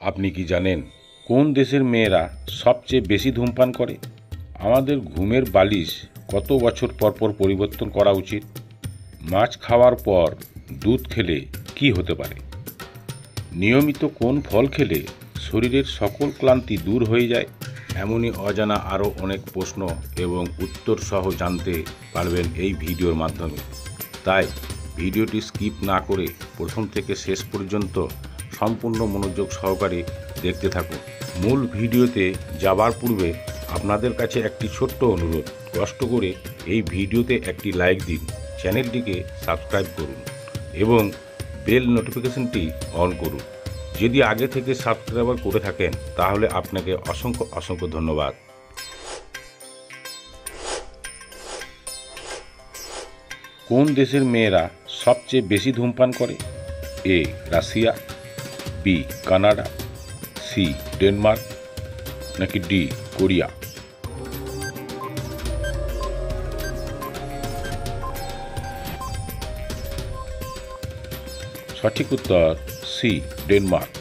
আপনি কি জানেন কোন দেশের মেয়েরা সবচেয়ে বেশি ধূমপান করে? আমাদের ঘুমের বালিশ কত বছর পর পর পরিবর্তন করা উচিত? মাছ খাওয়ার পর দুধ খেলে কি হতে পারে? নিয়মিত কোন ফল খেলে শরীরের সকল ক্লান্তি দূর হয়ে যায়? এমনই অজানা আরও অনেক প্রশ্ন এবং উত্তর সহ জানতে পারবেন এই ভিডিওর মাধ্যমে। তাই ভিডিওটি স্কিপ না করে প্রথম থেকে শেষ পর্যন্ত সম্পূর্ণ মনোযোগ সহকারে দেখতে থাকুন। মূল ভিডিওতে যাবার পূর্বে আপনাদের কাছে একটি ছোট্ট অনুরোধ, কষ্ট করে এই ভিডিওতে একটি লাইক দিন, চ্যানেলটিকে সাবস্ক্রাইব করুন এবং বেল নোটিফিকেশনটি অন করুন। যদি আগে থেকে সাবস্ক্রাইবার করে থাকেন তাহলে আপনাকে অসংখ্য অসংখ্য ধন্যবাদ। কোন দেশের মেয়েরা সবচেয়ে বেশি ধূমপান করে? A Russia, B Canada, C Denmark, নাকি ডি কোরিয়া? সঠিক উত্তর সি ডেনমার্ক।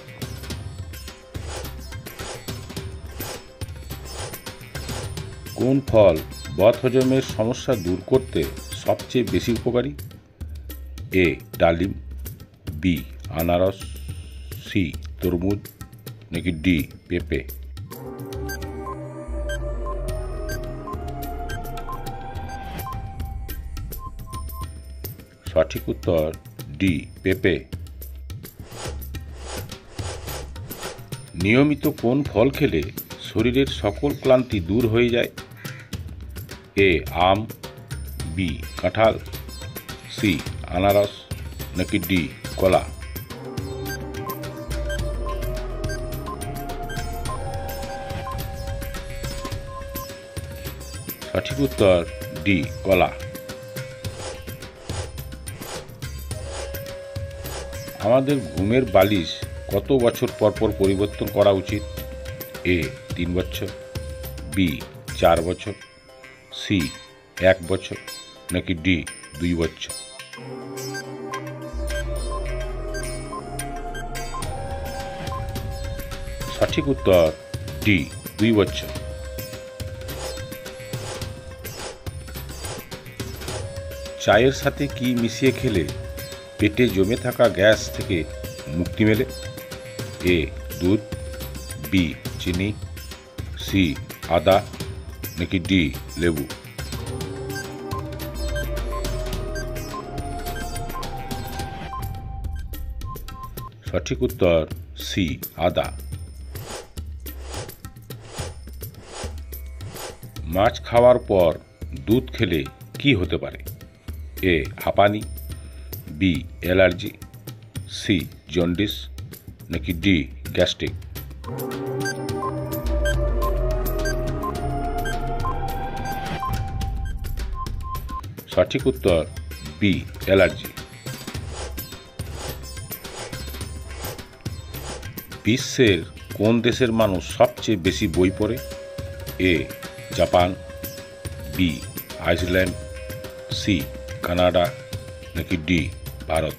কোন ফল বদহজমের সমস্যা দূর করতে সবচেয়ে বেশি উপকারী? এ ডালিম, বি আনারস, সি তরমুজ, নাকি ডি পেঁপে? সঠিক উত্তর ডি পেঁপে। নিয়মিত কোন ফল খেলে শরীরের সকল ক্লান্তি দূর হয়ে যায়? এ আম, বি কাঁঠাল, সি আনারস, নাকি ডি কলা? সঠিক উত্তর ডি কলা। আমাদের ঘুমের বালিশ কত বছর পর পর পরিবর্তন করা উচিত? এ 3 বছর, বি 4 বছর, সি 1 বছর, নাকি ডি 2 বছর? সঠিক উত্তর ডি 2 বছর। চায়ের সাথে কি মিশিয়ে খেলে পেটে জমে থাকা গ্যাস থেকে মুক্তি মেলে? এ দুধ, বি চিনি, সি আদা, নাকি ডি লেবু? সঠিক উত্তর সি আদা। মাছ খাওয়ার পর দুধ খেলে কি হতে পারে? এ হাঁপানি, বি অ্যালার্জি, সি জন্ডিস, নাকি ডি গ্যাস্ট্রিক? সঠিক উত্তর বি অ্যালার্জি। বিশ্বের কোন দেশের মানুষ সবচেয়ে বেশি বই পড়ে? A Japan, B Iceland, C Canada, নাকি ডি ভারত?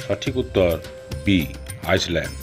সঠিক উত্তর বি আইসল্যান্ড।